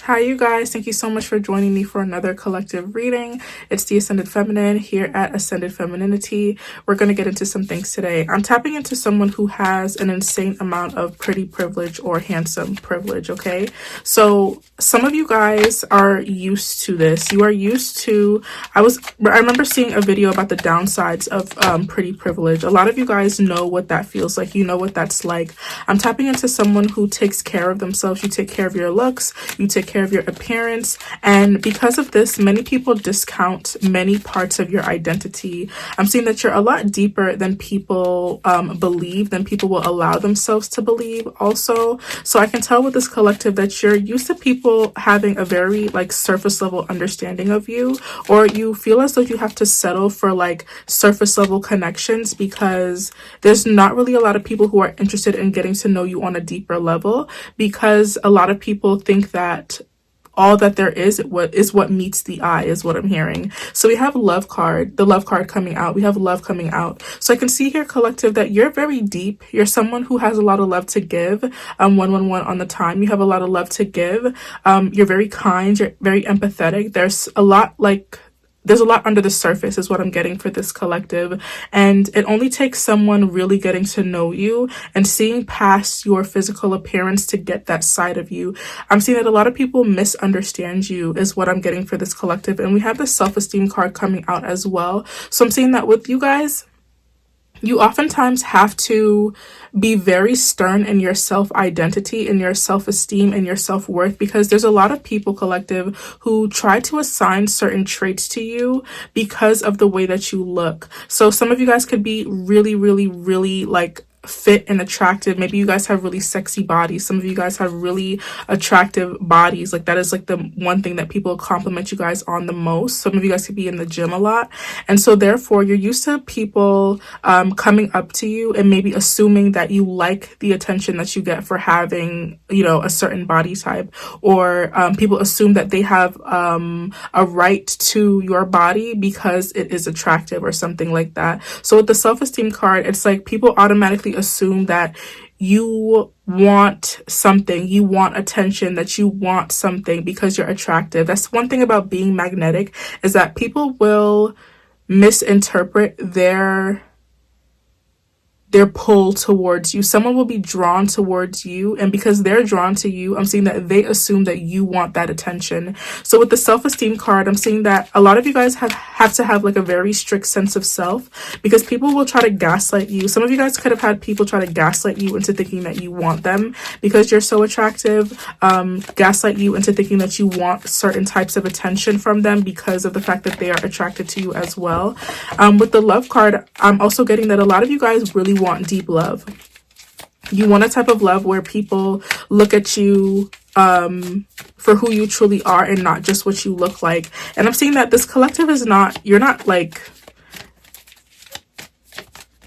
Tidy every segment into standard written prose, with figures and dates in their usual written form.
Hi, you guys. Thank you so much for joining me for another collective reading. It's the Ascended Feminine here at Ascended Femininity. We're going to get into some things today. I'm tapping into someone who has an insane amount of pretty privilege or handsome privilege, okay? So some of you guys are used to this. You are used to, I remember seeing a video about the downsides of pretty privilege. A lot of you guys know what that feels like. You know what that's like. I'm tapping into someone who takes care of themselves. You take care of your looks. You take care of your appearance, and because of this, many people discount many parts of your identity. I'm seeing that you're a lot deeper than people believe, than people will allow themselves to believe also. So I can tell with this collective that you're used to people having a very like surface level understanding of you, or you feel as though you have to settle for like surface level connections because there's not really a lot of people who are interested in getting to know you on a deeper level, because a lot of people think that all that there is what meets the eye is what I'm hearing. So we have love card, the love card coming out. We have love coming out. So I can see here, collective, that you're very deep. You're someone who has a lot of love to give. 111 on the time. You have a lot of love to give. You're very kind. You're very empathetic. There's a lot under the surface is what I'm getting for this collective. And it only takes someone really getting to know you and seeing past your physical appearance to get that side of you. I'm seeing that a lot of people misunderstand you is what I'm getting for this collective. And we have the self-esteem card coming out as well. So I'm seeing that with you guys, you oftentimes have to be very stern in your self-identity, in your self-esteem, and your self-worth, because there's a lot of people, collective, who try to assign certain traits to you because of the way that you look. So some of you guys could be really, really, really like fit and attractive. Maybe you guys have really sexy bodies. Some of you guys have really attractive bodies. Like that is like the one thing that people compliment you guys on the most. Some of you guys could be in the gym a lot. And so therefore you're used to people coming up to you and maybe assuming that you like the attention that you get for having, you know, a certain body type, or people assume that they have a right to your body because it is attractive or something like that. So with the self-esteem card, it's like people automatically assume that you want something, you want attention, that you want something because you're attractive. That's one thing about being magnetic, is that people will misinterpret their pull towards you. Someone will be drawn towards you, and because they're drawn to you, I'm seeing that they assume that you want that attention. So with the self-esteem card, I'm seeing that a lot of you guys have to have like a very strict sense of self, because people will try to gaslight you. Some of you guys could have had people try to gaslight you into thinking that you want them because you're so attractive, gaslight you into thinking that you want certain types of attention from them because of the fact that they are attracted to you as well. With the love card, I'm also getting that a lot of you guys really want deep love. You want a type of love where people look at you for who you truly are and not just what you look like. And I'm seeing that this collective is not, you're not like,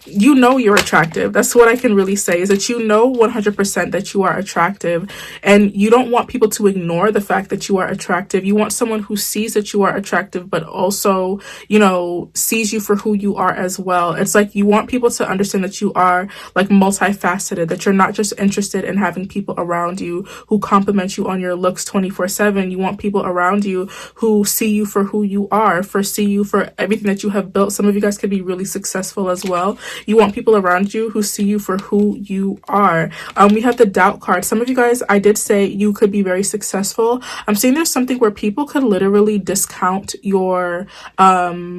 you know you're attractive. That's what I can really say, is that you know 100% that you are attractive, and you don't want people to ignore the fact that you are attractive. You want someone who sees that you are attractive, but also, you know, sees you for who you are as well. It's like you want people to understand that you are like multifaceted, that you're not just interested in having people around you who compliment you on your looks 24/7. You want people around you who see you for who you are, see you for everything that you have built. Some of you guys could be really successful as well. You want people around you who see you for who you are. We have the doubt card. Some of you guys, I did say you could be very successful. I'm seeing there's something where people could literally discount your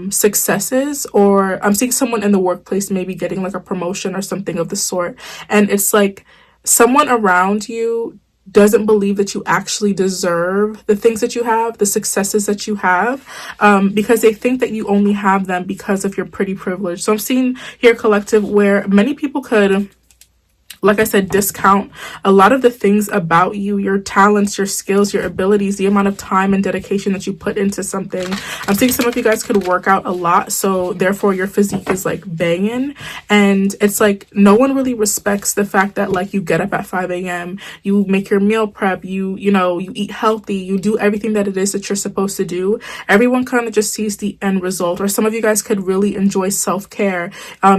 successes, or I'm seeing someone in the workplace maybe getting like a promotion or something of the sort. And it's like someone around you doesn't believe that you actually deserve the things that you have, the successes that you have, because they think that you only have them because of your pretty privilege. So I'm seeing here, collective, where many people could, like I said, discount a lot of the things about you, your talents, your skills, your abilities, the amount of time and dedication that you put into something. I'm seeing some of you guys could work out a lot, so therefore your physique is like banging, and it's like no one really respects the fact that like you get up at 5 a.m, you make your meal prep, you know, you eat healthy, you do everything that it is that you're supposed to do. Everyone kind of just sees the end result. Or some of you guys could really enjoy self-care.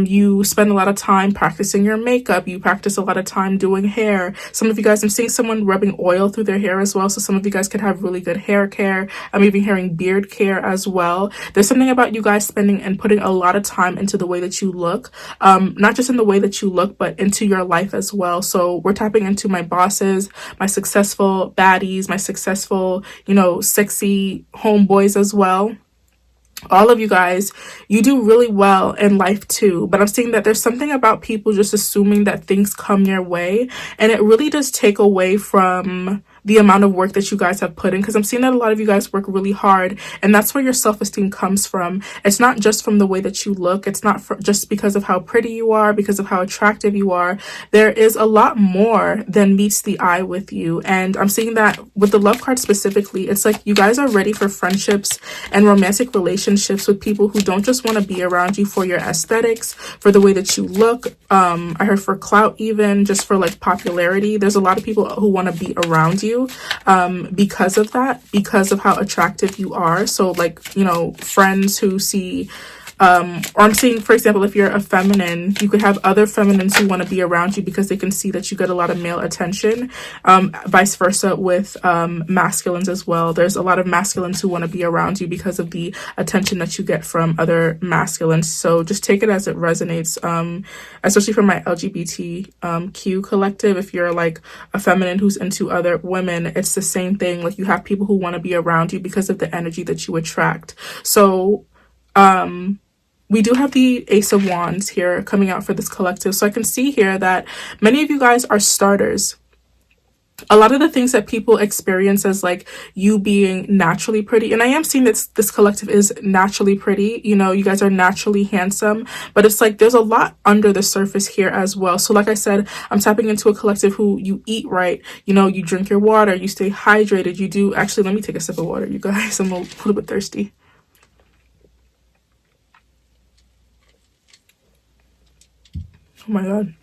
You spend a lot of time practicing your makeup, you practice waste a lot of time doing hair. Some of you guys, I'm seeing someone rubbing oil through their hair as well. So some of you guys could have really good hair care. I'm even hearing beard care as well. There's something about you guys spending and putting a lot of time into the way that you look, not just in the way that you look, but into your life as well. So we're tapping into my bosses, my successful baddies, my successful, you know, sexy homeboys as well. All of you guys, you do really well in life too, but I'm seeing that there's something about people just assuming that things come your way, and it really does take away from the amount of work that you guys have put in, because I'm seeing that a lot of you guys work really hard, and that's where your self-esteem comes from. It's not just from the way that you look. It's not just because of how pretty you are, because of how attractive you are. There is a lot more than meets the eye with you, and I'm seeing that with the love card specifically. It's like you guys are ready for friendships and romantic relationships with people who don't just want to be around you for your aesthetics, for the way that you look. I heard for clout, even just for like popularity. There's a lot of people who want to be around you because of that, because of how attractive you are. So like, you know, friends who see or I'm seeing, for example, if you're a feminine, you could have other feminines who want to be around you because they can see that you get a lot of male attention. Vice versa with masculines as well. There's a lot of masculines who want to be around you because of the attention that you get from other masculines. So just take it as it resonates, especially for my LGBTQ collective. If you're like a feminine who's into other women, it's the same thing. Like you have people who want to be around you because of the energy that you attract. So we do have the Ace of Wands here coming out for this collective. So I can see here that many of you guys are starters. A lot of the things that people experience as like you being naturally pretty, and I am seeing that this collective is naturally pretty, you know, you guys are naturally handsome, but it's like there's a lot under the surface here as well. So like I said, I'm tapping into a collective who you eat right, you know, you drink your water, you stay hydrated, you do, actually let me take a sip of water, you guys, I'm a little bit thirsty. Oh my god,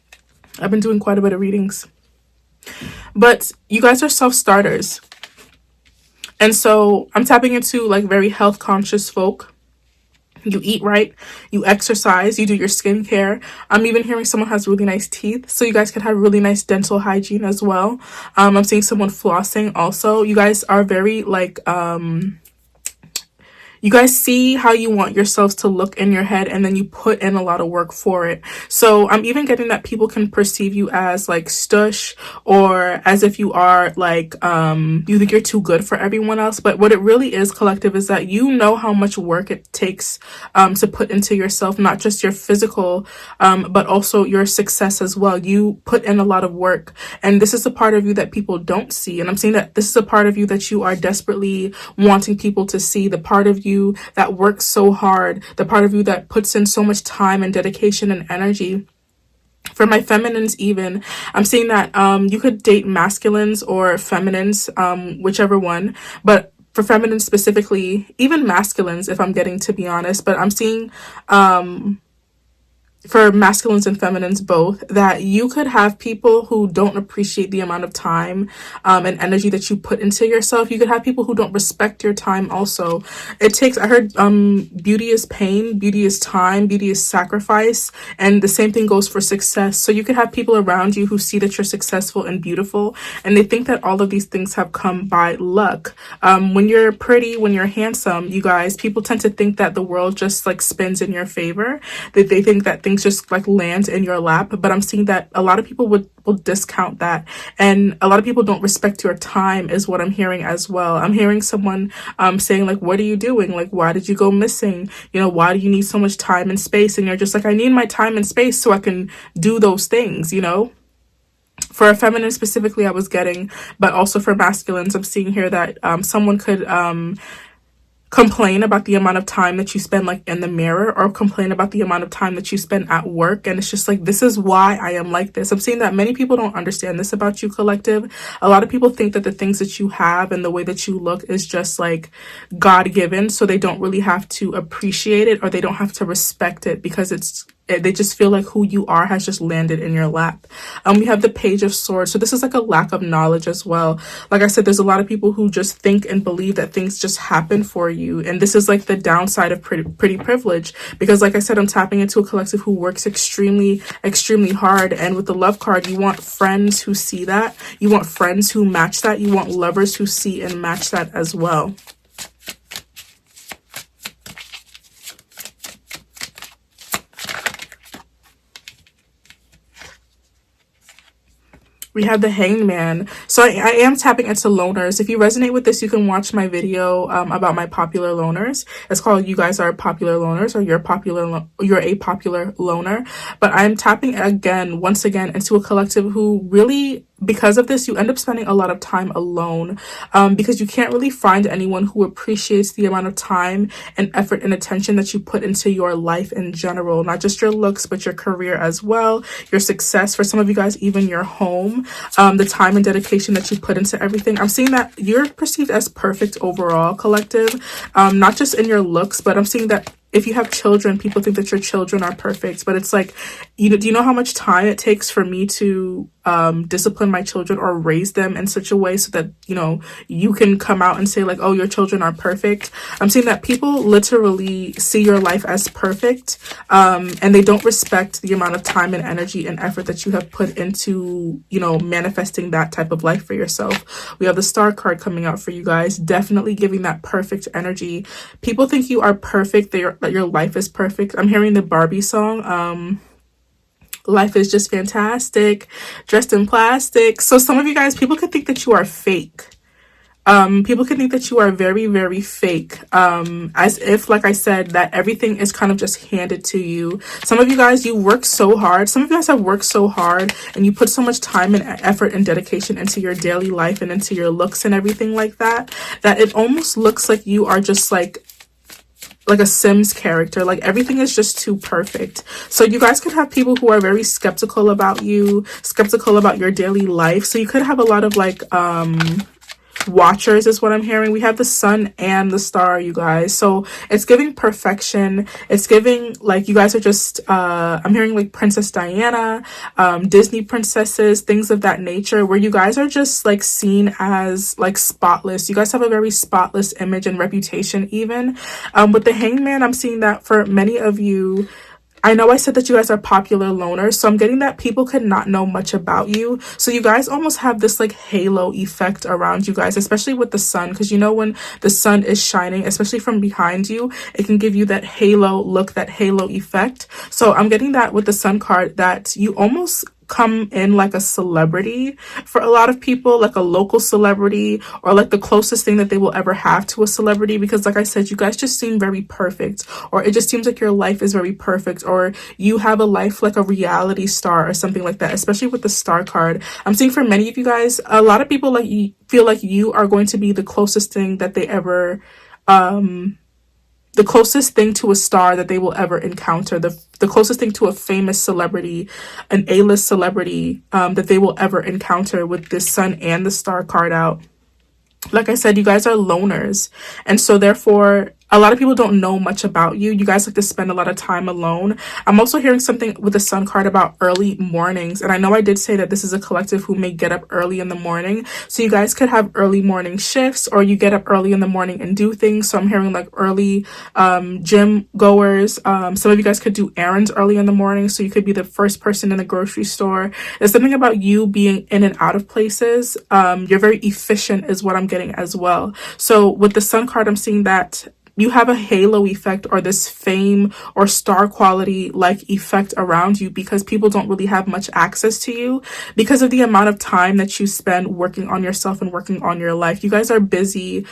I've been doing quite a bit of readings. But you guys are self-starters. And so I'm tapping into like very health conscious folk. You eat right, you exercise, you do your skincare. I'm even hearing someone has really nice teeth. So you guys could have really nice dental hygiene as well. I'm seeing someone flossing also. You guys are very like you guys see how you want yourselves to look in your head, and then you put in a lot of work for it. So I'm even getting that people can perceive you as like stush, or as if you are like, you think you're too good for everyone else. But what it really is, collective, is that you know how much work it takes to put into yourself, not just your physical, but also your success as well. You put in a lot of work, and this is a part of you that people don't see. And I'm seeing that this is a part of you that you are desperately wanting people to see, the part of you that works so hard, the part of you that puts in so much time and dedication and energy. For my feminines even, I'm seeing that you could date masculines or feminines, whichever one, but for feminines specifically, even masculines, if I'm getting to be honest, but I'm seeing for masculines and feminines both, that you could have people who don't appreciate the amount of time and energy that you put into yourself. You could have people who don't respect your time also. It takes, I heard beauty is pain, beauty is time, beauty is sacrifice, and the same thing goes for success. So you could have people around you who see that you're successful and beautiful, and they think that all of these things have come by luck. When you're pretty, when you're handsome, you guys, people tend to think that the world just like spins in your favor, that they think that things just like land in your lap. But I'm seeing that a lot of people will discount that, and a lot of people don't respect your time is what I'm hearing as well. I'm hearing someone saying like, what are you doing? Like, why did you go missing? You know, why do you need so much time and space? And you're just like, I need my time and space so I can do those things, you know. For a feminine specifically, I was getting, but also for masculines, I'm seeing here that someone could complain about the amount of time that you spend like in the mirror, or complain about the amount of time that you spend at work, and it's just like, this is why I am like this. I'm seeing that many people don't understand this about you, collective. A lot of people think that the things that you have and the way that you look is just like God-given, so they don't really have to appreciate it, or they don't have to respect it because it's they just feel like who you are has just landed in your lap. We have the Page of Swords. So this is like a lack of knowledge as well. Like I said, there's a lot of people who just think and believe that things just happen for you. And this is like the downside of pretty privilege. Because like I said, I'm tapping into a collective who works extremely, extremely hard. And with the Love card, you want friends who see that. You want friends who match that. You want lovers who see and match that as well. We have the Hangman. So I am tapping into loners. If you resonate with this, you can watch my video about my popular loners. It's called You Guys Are Popular Loners, or You're a Popular Loner. But I'm tapping once again into a collective who really, because of this, you end up spending a lot of time alone, because you can't really find anyone who appreciates the amount of time and effort and attention that you put into your life in general, not just your looks, but your career as well, your success, for some of you guys, even your home, the time and dedication that you put into everything. I'm seeing that you're perceived as perfect overall, collective, not just in your looks, but I'm seeing that if you have children, people think that your children are perfect, but it's like, do you know how much time it takes for me to discipline my children or raise them in such a way so that, you can come out and say like, oh, your children are perfect? I'm seeing that people literally see your life as perfect, and they don't respect the amount of time and energy and effort that you have put into, manifesting that type of life for yourself. We have the Star card coming out for you guys, definitely giving that perfect energy. People think you are perfect, that your life is perfect. I'm hearing the Barbie song, life is just fantastic, dressed in plastic. So some of you guys, people could think that you are fake. People can think that you are very, very fake, as if, like I said, that everything is kind of just handed to you. Some of you guys, you work so hard. Some of you guys have worked so hard, and you put so much time and effort and dedication into your daily life and into your looks and everything like that, that it almost looks like you are just like a Sims character. Like everything is just too perfect. So you guys could have people who are very skeptical about you, skeptical about your daily life. So you could have a lot of like watchers is what I'm hearing. We have the Sun and the Star, you guys. So it's giving perfection. It's giving like you guys are just I'm hearing like Princess Diana, Disney princesses, things of that nature, where you guys are just like seen as like spotless. You guys have a very spotless image and reputation even. With the Hangman, I'm seeing that for many of you, I know I said that you guys are popular loners, so I'm getting that people could not know much about you. So you guys almost have this like halo effect around you guys, especially with the sun, because when the sun is shining, especially from behind you, it can give you that halo look, that halo effect. So I'm getting that with the Sun card, that you almost come in like a celebrity for a lot of people, like a local celebrity, or like the closest thing that they will ever have to a celebrity, because like I said, you guys just seem very perfect, or it just seems like your life is very perfect, or you have a life like a reality star or something like that, especially with the Star card. I'm seeing for many of you guys, a lot of people like you feel like you are going to be the closest thing that they ever the closest thing to a star that they will ever encounter, the closest thing to a famous celebrity, an A-list celebrity that they will ever encounter, with this Sun and the Star card out. Like I said, you guys are loners, and so therefore a lot of people don't know much about you. You guys like to spend a lot of time alone. I'm also hearing something with the Sun card about early mornings, and I know I did say that this is a collective who may get up early in the morning, so you guys could have early morning shifts, or you get up early in the morning and do things. So I'm hearing like early gym goers. Some of you guys could do errands early in the morning, so you could be the first person in the grocery store. There's something about you being in and out of places. You're very efficient is what I'm getting as well. So with the Sun card, I'm seeing that you have a halo effect, or this fame or star quality like effect around you, because people don't really have much access to you because of the amount of time that you spend working on yourself and working on your life. You guys are busy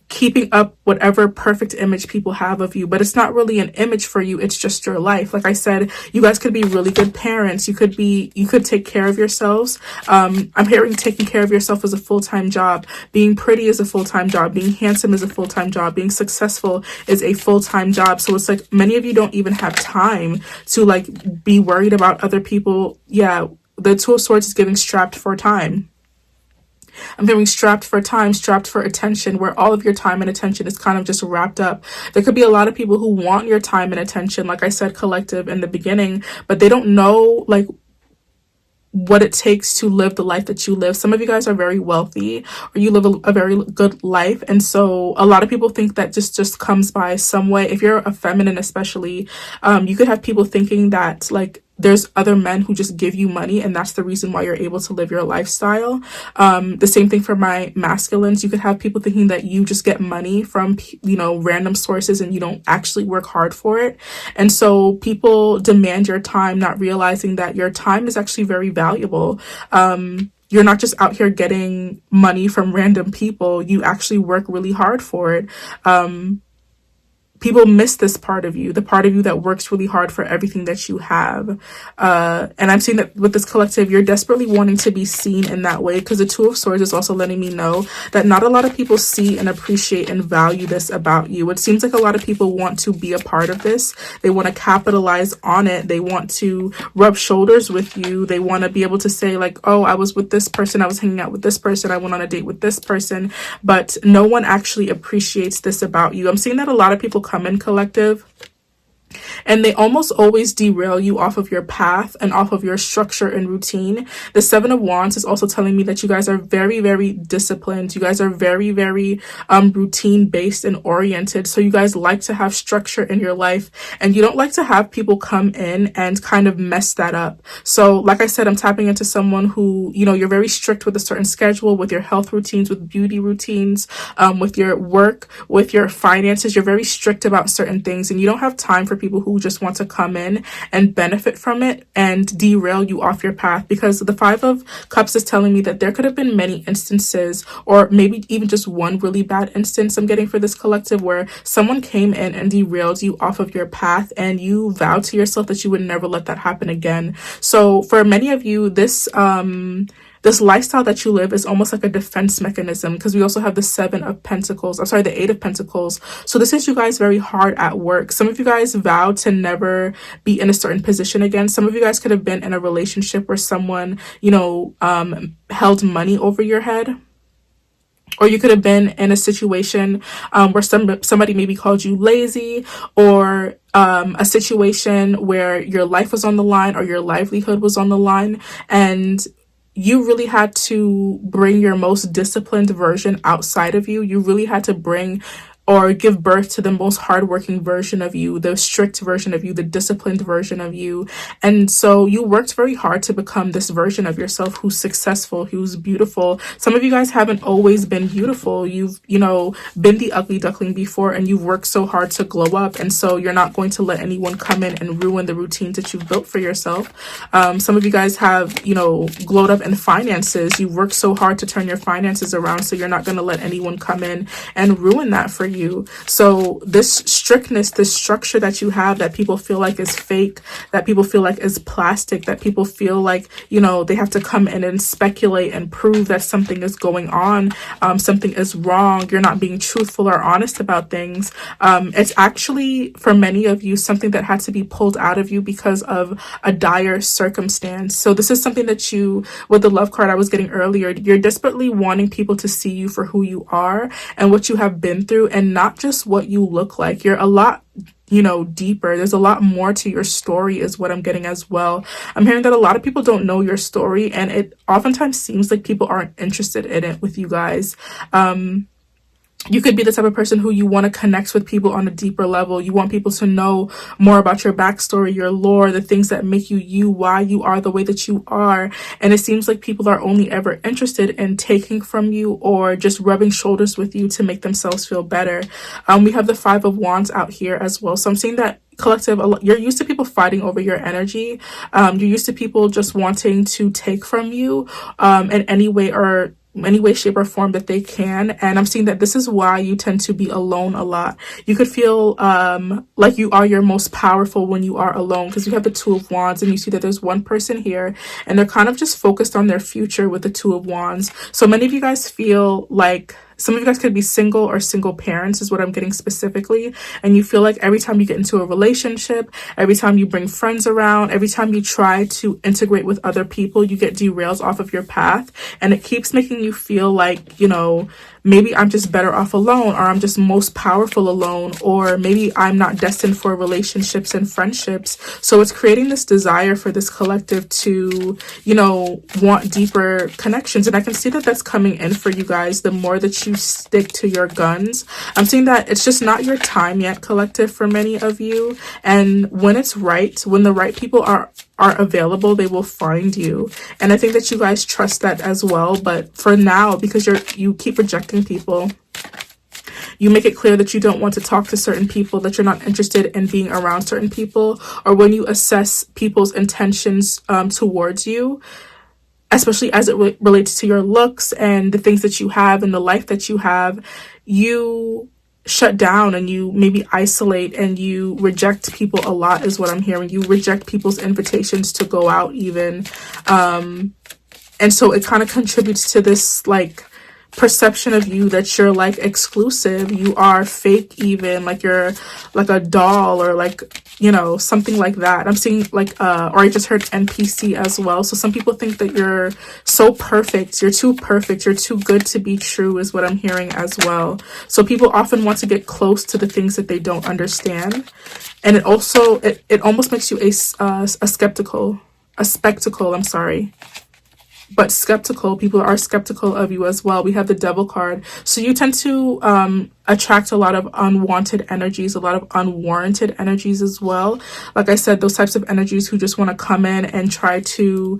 keeping up whatever perfect image people have of you, but it's not really an image for you, it's just your life. Like I said, you guys could be really good parents, you could take care of yourselves. I'm hearing taking care of yourself is a full-time job, being pretty is a full-time job, being handsome is a full-time job, being successful is a full-time job. So it's like many of you don't even have time to like be worried about other people. Yeah, the Two of Swords is giving strapped for time. I'm hearing strapped for time, strapped for attention, where all of your time and attention is kind of just wrapped up. There could be a lot of people who want your time and attention, like I said, collective in the beginning, but they don't know like what it takes to live the life that you live. Some of you guys are very wealthy, or you live a very good life, and so a lot of people think that just comes by some way. If you're a feminine especially, you could have people thinking that like there's other men who just give you money and that's the reason why you're able to live your lifestyle. The same thing for my masculines. You could have people thinking that you just get money from, you know, random sources and you don't actually work hard for it. And so people demand your time, not realizing that your time is actually very valuable. You're not just out here getting money from random people. You actually work really hard for it. People miss this part of you, the part of you that works really hard for everything that you have. And I'm seeing that with this collective, you're desperately wanting to be seen in that way, because the Two of Swords is also letting me know that not a lot of people see and appreciate and value this about you. It seems like a lot of people want to be a part of this. They want to capitalize on it. They want to rub shoulders with you. They want to be able to say like, oh, I was with this person, I was hanging out with this person, I went on a date with this person, but no one actually appreciates this about you. I'm seeing that a lot of people come in collective and they almost always derail you off of your path and off of your structure and routine. The Seven of Wands is also telling me that you guys are very, very disciplined. You guys are very, very routine based and oriented. So you guys like to have structure in your life, and you don't like to have people come in and kind of mess that up. So like I said, I'm tapping into someone who, you know, you're very strict with a certain schedule, with your health routines, with beauty routines, with your work, with your finances. You're very strict about certain things, and you don't have time for people who just want to come in and benefit from it and derail you off your path. Because the Five of Cups is telling me that there could have been many instances, or maybe even just one really bad instance I'm getting for this collective, where someone came in and derailed you off of your path and you vowed to yourself that you would never let that happen again. So for many of you, this lifestyle that you live is almost like a defense mechanism, because we also have the the Eight of Pentacles. So this is you guys very hard at work. Some of you guys vowed to never be in a certain position again. Some of you guys could have been in a relationship where someone, you know, held money over your head. Or you could have been in a situation where somebody maybe called you lazy, or a situation where your life was on the line or your livelihood was on the line, and you really had to bring your most disciplined version outside of you. You really had to bring or give birth to the most hardworking version of you, the strict version of you, the disciplined version of you. And so you worked very hard to become this version of yourself who's successful, who's beautiful. Some of you guys haven't always been beautiful. You've, you know, been the ugly duckling before, and you've worked so hard to glow up. And so you're not going to let anyone come in and ruin the routines that you've built for yourself. Some of you guys have, you know, glowed up in finances. You've worked so hard to turn your finances around, so you're not going to let anyone come in and ruin that for you. So this strictness, this structure that you have, that people feel like is fake, that people feel like is plastic, that people feel like, you know, they have to come in and speculate and prove that something is going on, something is wrong, you're not being truthful or honest about things. It's actually, for many of you, something that had to be pulled out of you because of a dire circumstance. So this is something that you, with the Love card I was getting earlier, you're desperately wanting people to see you for who you are and what you have been through, and not just what you look like. You're a lot, you know, deeper. There's a lot more to your story is what I'm getting as well. I'm hearing that a lot of people don't know your story, and it oftentimes seems like people aren't interested in it with you guys. You could be the type of person who you want to connect with people on a deeper level. You want people to know more about your backstory, your lore, the things that make you you, why you are the way that you are. And it seems like people are only ever interested in taking from you or just rubbing shoulders with you to make themselves feel better. We have the Five of Wands out here as well. So I'm seeing that collective, you're used to people fighting over your energy. You're used to people just wanting to take from you in any way, shape, or form that they can. And I'm seeing that this is why you tend to be alone a lot. You could feel like you are your most powerful when you are alone, because you have the Two of Wands, and you see that there's one person here and they're kind of just focused on their future with the Two of Wands. So many of you guys feel like some of you guys could be single or single parents is what I'm getting specifically. And you feel like every time you get into a relationship, every time you bring friends around, every time you try to integrate with other people, you get derailed off of your path. And it keeps making you feel like, you know, maybe I'm just better off alone, or I'm just most powerful alone, or maybe I'm not destined for relationships and friendships. So it's creating this desire for this collective to, you know, want deeper connections. And I can see that that's coming in for you guys the more that you stick to your guns. I'm seeing that it's just not your time yet, collective, for many of you. And when it's right, when the right people are available, they will find you. And I think that you guys trust that as well. But for now, because you keep rejecting people, you make it clear that you don't want to talk to certain people, that you're not interested in being around certain people, or when you assess people's intentions towards you, especially as it relates to your looks and the things that you have and the life that you have, you shut down and you maybe isolate and you reject people a lot is what I'm hearing. You reject people's invitations to go out even. And so it kind of contributes to this like perception of you that you're like exclusive, you are fake, even like you're like a doll, or like, you know, something like that. I'm seeing like or I just heard NPC as well. So some people think that you're so perfect, you're too perfect, you're too good to be true is what I'm hearing as well. So people often want to get close to the things that they don't understand. And it also it almost makes you a spectacle, I'm sorry. But skeptical, people are skeptical of you as well. We have the Devil card. So you tend to attract a lot of unwanted energies, a lot of unwarranted energies as well. Like I said, those types of energies who just want to come in and try to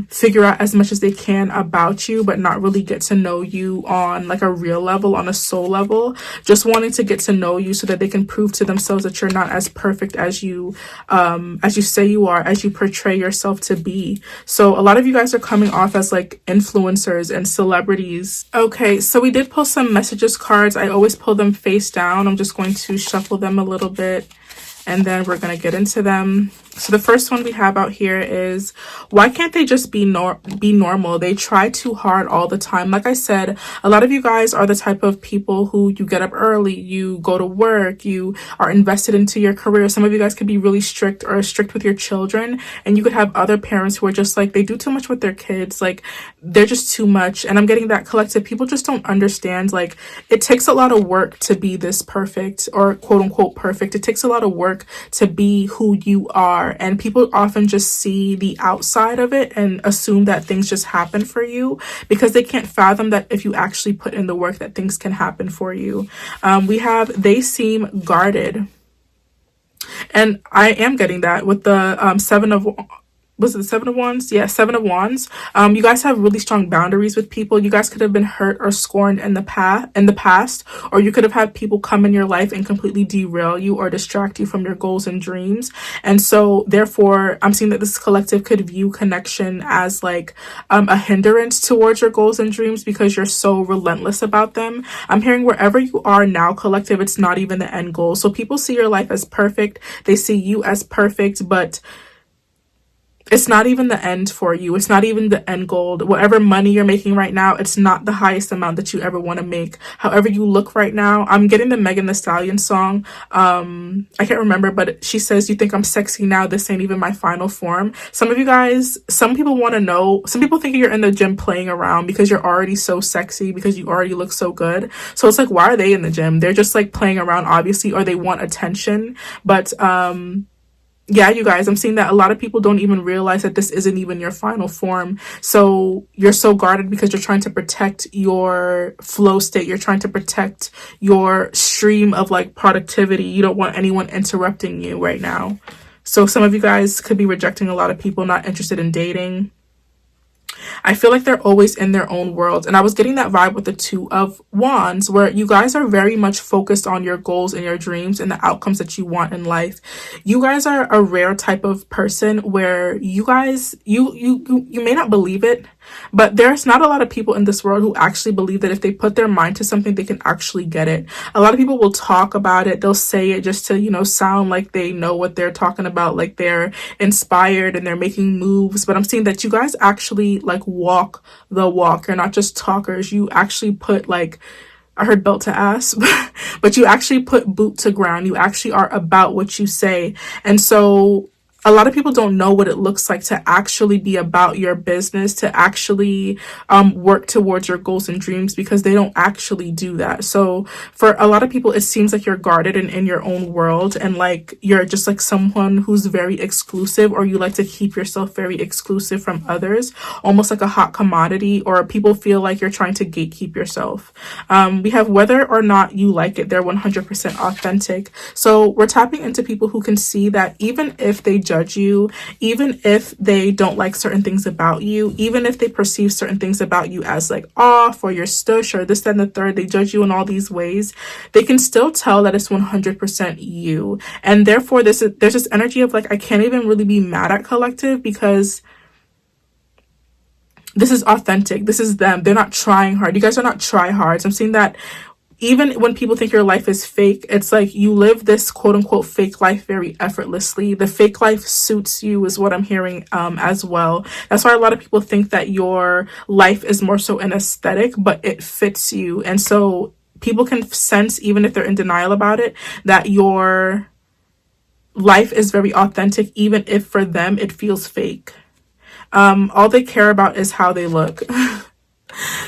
figure out as much as they can about you, but not really get to know you on like a real level, on a soul level, just wanting to get to know you so that they can prove to themselves that you're not as perfect as you say you are, as you portray yourself to be. So a lot of you guys are coming off as like influencers and celebrities. Okay, so we did pull some messages cards. I always pull them face down. I'm just going to shuffle them a little bit and then we're going to get into them. So the first one we have out here is, why can't they just be normal? They try too hard all the time. Like I said, a lot of you guys are the type of people who you get up early, you go to work, you are invested into your career. Some of you guys could be really strict with your children, and you could have other parents who are just like, they do too much with their kids. Like they're just too much. And I'm getting that collective. People just don't understand. Like it takes a lot of work to be this perfect, or quote unquote perfect. It takes a lot of work to be who you are. And people often just see the outside of it and assume that things just happen for you, because they can't fathom that if you actually put in the work that things can happen for you. We have, they seem guarded. And I am getting that with the Seven of was it the Seven of Wands? Yeah, Seven of Wands. You guys have really strong boundaries with people. You guys could have been hurt or scorned in the past, or you could have had people come in your life and completely derail you or distract you from your goals and dreams. And so therefore, I'm seeing that this collective could view connection as like a hindrance towards your goals and dreams because you're so relentless about them. I'm hearing wherever you are now, collective, it's not even the end goal. So people see your life as perfect. They see you as perfect, but it's not even the end for you. It's not even the end goal. Whatever money you're making right now, it's not the highest amount that you ever want to make. However you look right now, I'm getting the Megan Thee Stallion song. I can't remember, but she says, "You think I'm sexy now? This ain't even my final form." Some of you guys, some people want to know, some people think you're in the gym playing around because you're already so sexy, because you already look so good. So it's like, why are they in the gym? They're just like playing around, obviously, or they want attention. But, yeah, you guys, I'm seeing that a lot of people don't even realize that this isn't even your final form. So you're so guarded because you're trying to protect your flow state. You're trying to protect your stream of like productivity. You don't want anyone interrupting you right now. So some of you guys could be rejecting a lot of people, not interested in dating. I feel like they're always in their own world. And I was getting that vibe with the Two of Wands, where you guys are very much focused on your goals and your dreams and the outcomes that you want in life. You guys are a rare type of person where you guys, you may not believe it, But there's not a lot of people in this world who actually believe that if they put their mind to something, they can actually get it. A lot of people will talk about it. They'll say it just to, sound like they know what they're talking about, like they're inspired and they're making moves. But I'm seeing that you guys actually like walk the walk. You're not just talkers. You actually put like, I heard belt to ass, but you actually put boot to ground. You actually are about what you say. And so a lot of people don't know what it looks like to actually be about your business, to actually work towards your goals and dreams, because they don't actually do that. So for a lot of people, it seems like you're guarded and in your own world, and like you're just like someone who's very exclusive, or you like to keep yourself very exclusive from others, almost like a hot commodity, or people feel like you're trying to gatekeep yourself. We have whether or not you like it, they're 100% authentic. So we're tapping into people who can see that even if they judge you, even if they don't like certain things about you, even if they perceive certain things about you as like off or you're stush or this, that, and the third, they judge you in all these ways, they can still tell that it's 100% you. And therefore there's this energy of like, I can't even really be mad at collective, because this is authentic. This is them. They're not trying hard. You guys are not tryhards. I'm seeing that even when people think your life is fake, it's like you live this quote unquote fake life very effortlessly. The fake life suits you is what I'm hearing as well. That's why a lot of people think that your life is more so an aesthetic, but it fits you. And so people can sense, even if they're in denial about it, that your life is very authentic, even if for them it feels fake. All they care about is how they look.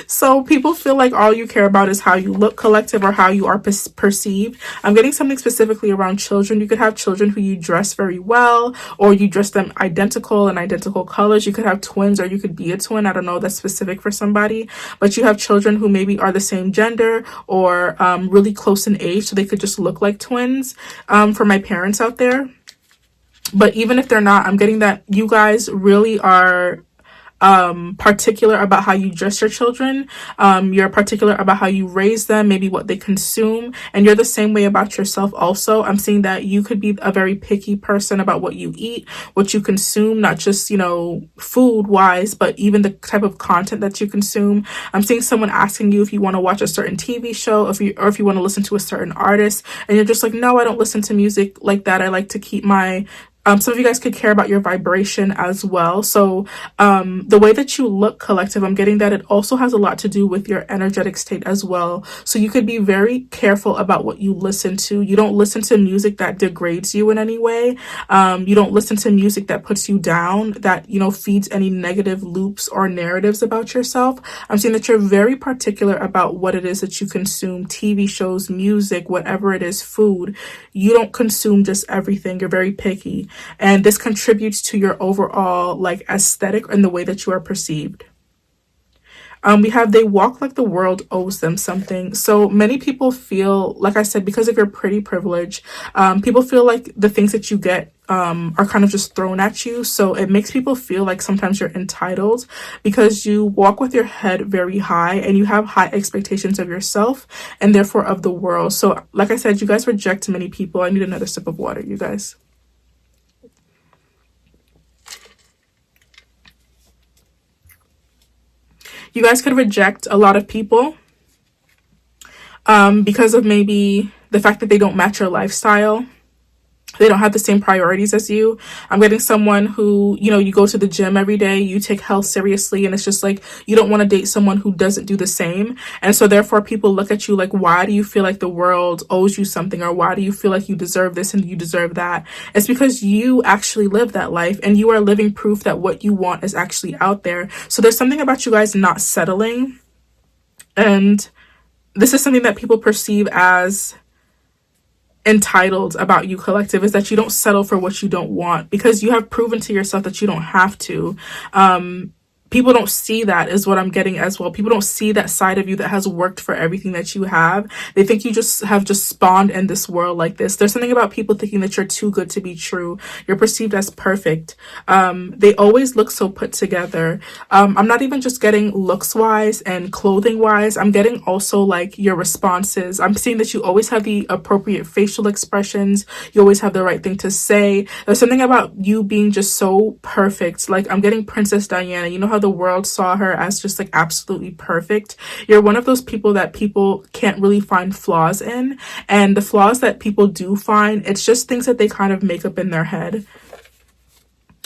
So people feel like all you care about is how you look, collective, or how you are perceived. I'm getting something specifically around children. You could have children who you dress very well, or you dress them identical in identical colors. You could have twins, or you could be a twin. I don't know, that's specific for somebody. But you have children who maybe are the same gender, or really close in age, so they could just look like twins, for my parents out there. But even if they're not, I'm getting that you guys really are particular about how you dress your children. You're particular about how you raise them, maybe what they consume, and you're the same way about yourself also. I'm seeing that you could be a very picky person about what you eat, what you consume, not just, food wise, but even the type of content that you consume. I'm seeing someone asking you if you want to watch a certain TV show, if you want to listen to a certain artist, and you're just like, no, I don't listen to music like that. I like to keep my some of you guys could care about your vibration as well. So the way that you look, collective, I'm getting that it also has a lot to do with your energetic state as well. So you could be very careful about what you listen to. You don't listen to music that degrades you in any way. You don't listen to music that puts you down, that, feeds any negative loops or narratives about yourself. I'm seeing that you're very particular about what it is that you consume, TV shows, music, whatever it is, food. You don't consume just everything. You're very picky. And this contributes to your overall like aesthetic and the way that you are perceived. We have they walk like the world owes them something. So many people feel, like I said, because of your pretty privilege, people feel like the things that you get are kind of just thrown at you. So it makes people feel like sometimes you're entitled, because you walk with your head very high and you have high expectations of yourself and therefore of the world. So like I said, you guys reject many people. I need another sip of water, you guys. You guys could reject a lot of people because of maybe the fact that they don't match your lifestyle. They don't have the same priorities as you. I'm getting someone who, you go to the gym every day, you take health seriously, and it's just like, you don't want to date someone who doesn't do the same. And so therefore people look at you like, why do you feel like the world owes you something? Or why do you feel like you deserve this and you deserve that? It's because you actually live that life, and you are living proof that what you want is actually out there. So there's something about you guys not settling. And this is something that people perceive as entitled about you, collective, is that you don't settle for what you don't want, because you have proven to yourself that you don't have to. People don't see that, is what I'm getting as well. People don't see that side of you that has worked for everything that you have. They think you just have spawned in this world like this. There's something about people thinking that you're too good to be true. You're perceived as perfect. They always look so put together. I'm not even just getting looks wise and clothing wise. I'm getting also like your responses. I'm seeing that you always have the appropriate facial expressions. You always have the right thing to say. There's something about you being just so perfect. Like I'm getting Princess Diana. You know how the world saw her as just like absolutely perfect. You're one of those people that people can't really find flaws in, and the flaws that people do find, it's just things that they kind of make up in their head.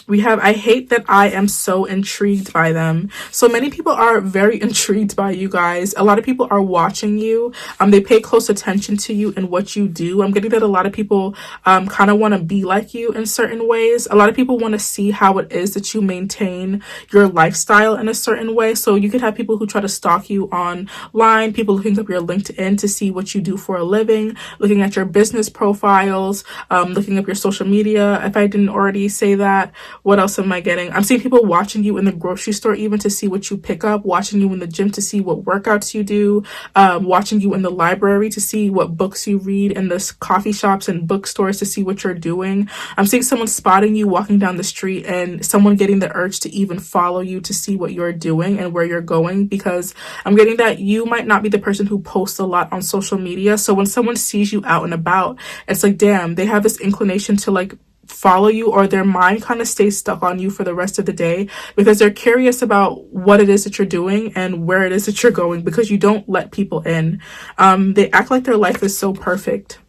We have, I hate that I am so intrigued by them. So many people are very intrigued by you guys. A lot of people are watching you. They pay close attention to you and what you do. I'm getting that a lot of people kind of want to be like you in certain ways. A lot of people want to see how it is that you maintain your lifestyle in a certain way. So you could have people who try to stalk you online, people looking up your LinkedIn to see what you do for a living, looking at your business profiles, looking up your social media, if I didn't already say that. What else am I getting? I'm seeing people watching you in the grocery store even to see what you pick up, watching you in the gym to see what workouts you do, watching you in the library to see what books you read, in the coffee shops and bookstores to see what you're doing. I'm seeing someone spotting you walking down the street and someone getting the urge to even follow you to see what you're doing and where you're going, because I'm getting that you might not be the person who posts a lot on social media. So when someone sees you out and about, it's like, damn, they have this inclination to like follow you, or their mind kind of stays stuck on you for the rest of the day because they're curious about what it is that you're doing and where it is that you're going, because you don't let people in. They act like their life is so perfect.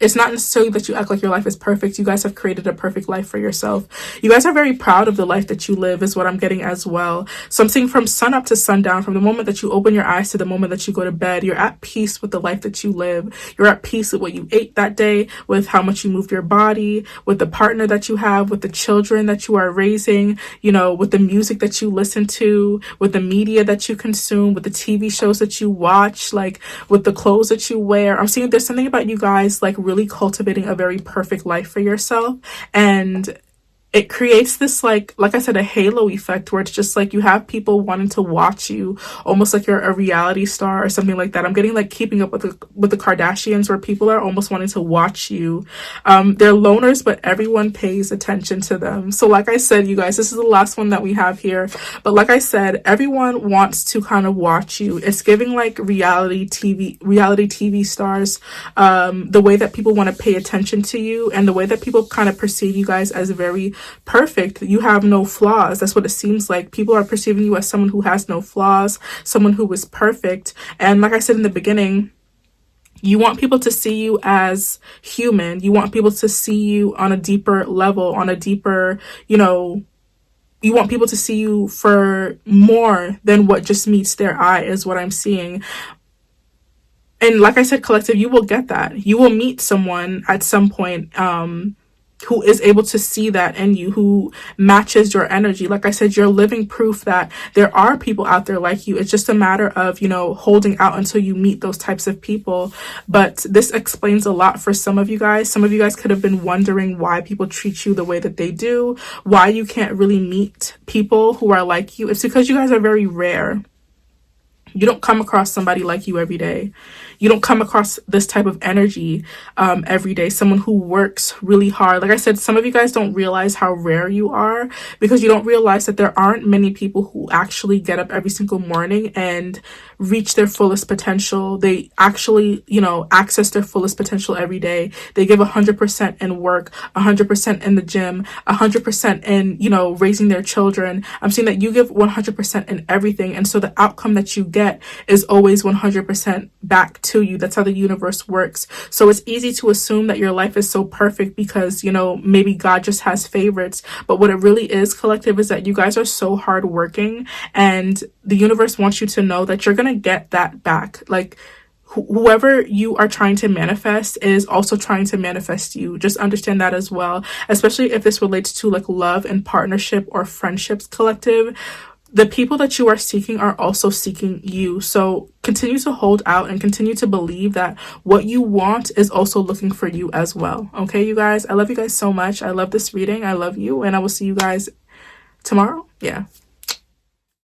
It's not necessarily that you act like your life is perfect. You guys have created a perfect life for yourself. You guys are very proud of the life that you live, is what I'm getting as well. So I'm seeing from sun up to sundown, from the moment that you open your eyes to the moment that you go to bed, you're at peace with the life that you live. You're at peace with what you ate that day, with how much you moved your body, with the partner that you have, with the children that you are raising, you know, with the music that you listen to, with the media that you consume, with the TV shows that you watch, like with the clothes that you wear. I'm seeing there's something about you guys like really cultivating a very perfect life for yourself, and it creates this like I said, a halo effect where it's just like you have people wanting to watch you, almost like you're a reality star or something like that. I'm getting like Keeping Up with the Kardashians, where people are almost wanting to watch you. They're loners, but everyone pays attention to them. So like I said, you guys, this is the last one that we have here, but like I said, everyone wants to kind of watch you. It's giving like reality TV stars, the way that people want to pay attention to you, and the way that people kind of perceive you guys as very perfect. You have no flaws. That's what it seems like. People are perceiving you as someone who has no flaws, someone who is perfect. And like I said in the beginning, you want people to see you as human. You want people to see you on a deeper level, on a deeper, you know, you want people to see you for more than what just meets their eye, is what I'm seeing. And like I said, collective, you will get that. You will meet someone at some point, who is able to see that in you, who matches your energy. Like I said, you're living proof that there are people out there like you. It's just a matter of, you know, holding out until you meet those types of people. But this explains a lot for some of you guys. Some of you guys could have been wondering why people treat you the way that they do, why you can't really meet people who are like you. It's because you guys are very rare. You don't come across somebody like you every day. You don't come across this type of energy every day. Someone who works really hard. Like I said, some of you guys don't realize how rare you are because you don't realize that there aren't many people who actually get up every single morning and reach their fullest potential. They actually, you know, access their fullest potential every day. They give 100% in work, 100% in the gym, 100% in, you know, raising their children. I'm seeing that you give 100% in everything. And so the outcome that you get is always 100% back to you. That's how the universe works. So it's easy to assume that your life is so perfect because, you know, maybe God just has favorites. But what it really is, collective, is that you guys are so hardworking, and the universe wants you to know that you're going to get that back. Like, whoever you are trying to manifest is also trying to manifest you. Just understand that as well, especially if this relates to like love and partnership or friendships, collective. The people that you are seeking are also seeking you. So continue to hold out and continue to believe that what you want is also looking for you as well. Okay, you guys, I love you guys so much. I love this reading. I love you, and I will see you guys tomorrow. Yeah.